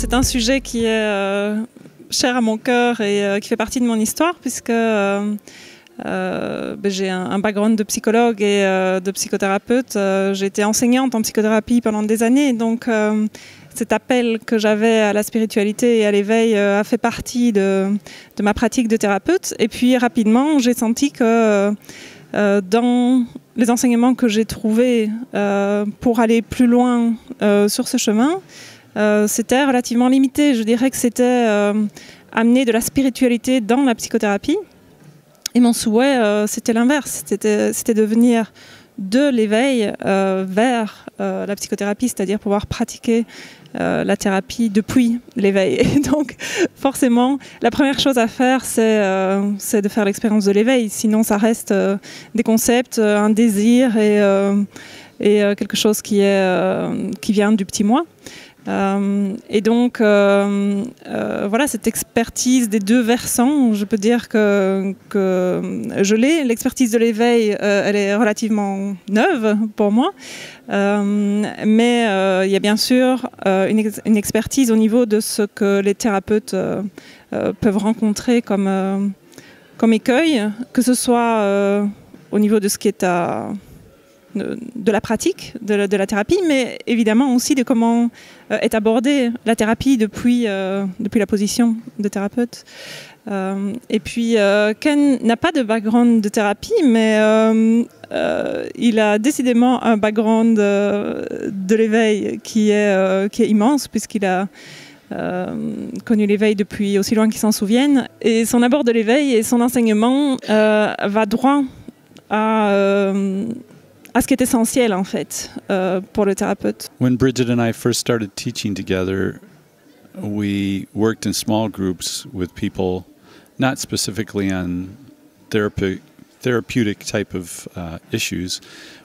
c'est un sujet qui est cher à mon cœur et qui fait partie de mon histoire puisque j'ai un background de psychologue et de psychothérapeute. J'ai été enseignante en psychothérapie pendant des années, donc cet appel que j'avais à la spiritualité et à l'éveil a fait partie de ma pratique de thérapeute. Et puis rapidement, j'ai senti que dans les enseignements que j'ai trouvés pour aller plus loin sur ce chemin, c'était relativement limité. Je dirais que c'était amener de la spiritualité dans la psychothérapie. Et mon souhait, c'était l'inverse. C'était de venir de l'éveil vers la psychothérapie, c'est-à-dire pouvoir pratiquer la thérapie depuis l'éveil. Et donc, forcément, la première chose à faire, c'est de faire l'expérience de l'éveil. Sinon, ça reste des concepts, un désir et quelque chose qui vient du petit moi. Et donc, voilà, cette expertise des deux versants, je peux dire que je l'ai. L'expertise de l'éveil, elle est relativement neuve pour moi. Mais il y a bien sûr une expertise au niveau de ce que les thérapeutes peuvent rencontrer comme écueil, que ce soit au niveau de ce qui est de la pratique, de la thérapie, mais évidemment aussi de comment est abordée la thérapie depuis la position de thérapeute. Et puis, Ken n'a pas de background de thérapie, mais il a décidément un background de l'éveil qui est immense, puisqu'il a connu l'éveil depuis aussi loin qu'il s'en souvienne. Et son abord de l'éveil et son enseignement va droit à ce qui est essentiel en fait pour le thérapeute. When Bridget and I first started teaching together, we worked in small groups with people, not specifically on therapeutic type of issues,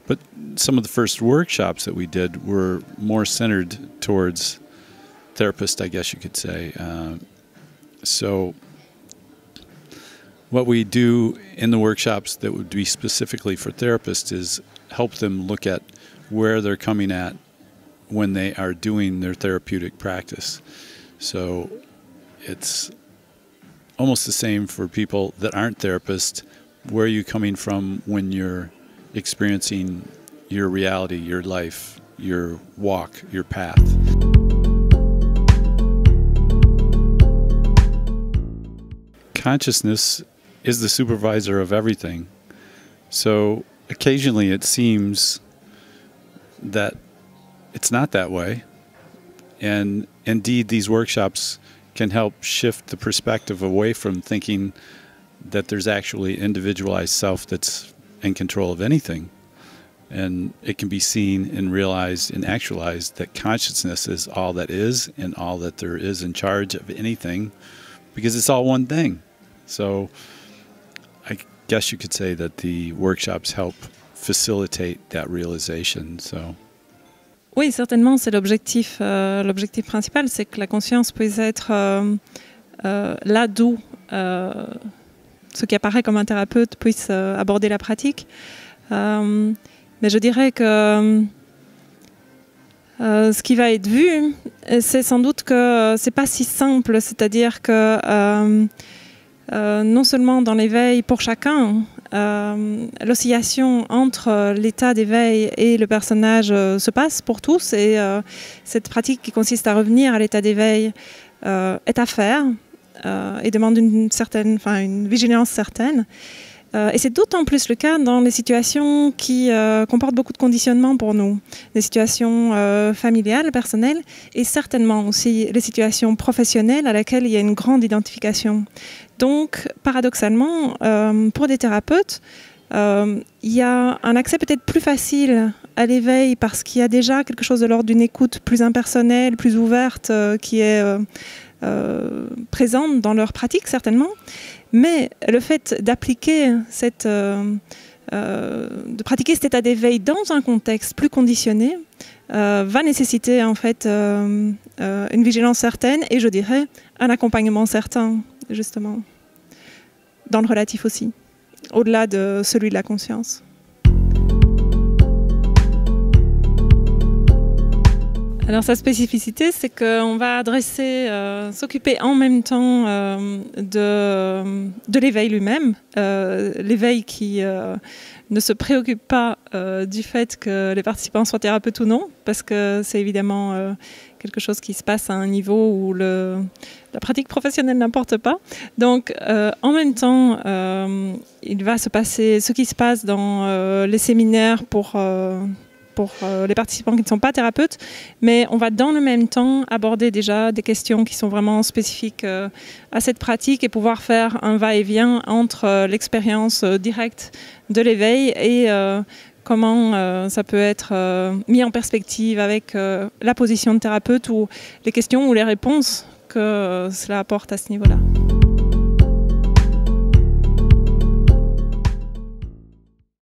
but some of the first workshops that we did were more centered towards therapists, I guess you could say. So what we do in the workshops that would be specifically for therapists is help them look at where they're coming at when they are doing their therapeutic practice. So it's almost the same for people that aren't therapists. Where are you coming from when you're experiencing your reality, your life, your walk, your path? Consciousness is the supervisor of everything. So occasionally it seems that it's not that way. And indeed, these workshops can help shift the perspective away from thinking that there's actually individualized self that's in control of anything. And it can be seen and realized and actualized that consciousness is all that is and all that there is in charge of anything, because it's all one thing. So I guess you could say that the workshops help facilitate that realization. So. Oui, certainement, c'est l'objectif principal, c'est que la conscience puisse être là d'où ce qui apparaît comme un thérapeute puisse aborder la pratique. Mais je dirais que ce qui va être vu, c'est sans doute que c'est pas si simple, c'est-à-dire que non seulement dans l'éveil pour chacun, l'oscillation entre l'état d'éveil et le personnage se passe pour tous, et cette pratique qui consiste à revenir à l'état d'éveil est à faire et demande une vigilance certaine. Et c'est d'autant plus le cas dans les situations qui comportent beaucoup de conditionnements pour nous, les situations familiales, personnelles, et certainement aussi les situations professionnelles à laquelle il y a une grande identification. Donc, paradoxalement, pour des thérapeutes, il y a un accès peut-être plus facile à l'éveil parce qu'il y a déjà quelque chose de l'ordre d'une écoute plus impersonnelle, plus ouverte, qui est présente dans leur pratique, certainement. Mais le fait d'appliquer de pratiquer cet état d'éveil dans un contexte plus conditionné va nécessiter en fait une vigilance certaine et je dirais un accompagnement certain, justement, dans le relatif aussi, au-delà de celui de la conscience. Alors sa spécificité, c'est qu'on va adresser, s'occuper en même temps de l'éveil lui-même, l'éveil qui ne se préoccupe pas du fait que les participants soient thérapeutes ou non, parce que c'est évidemment quelque chose qui se passe à un niveau où la pratique professionnelle n'importe pas. Donc en même temps, il va se passer ce qui se passe dans les séminaires pour les participants qui ne sont pas thérapeutes, mais on va dans le même temps aborder déjà des questions qui sont vraiment spécifiques à cette pratique et pouvoir faire un va-et-vient entre l'expérience directe de l'éveil et comment ça peut être mis en perspective avec la position de thérapeute ou les questions ou les réponses que cela apporte à ce niveau-là.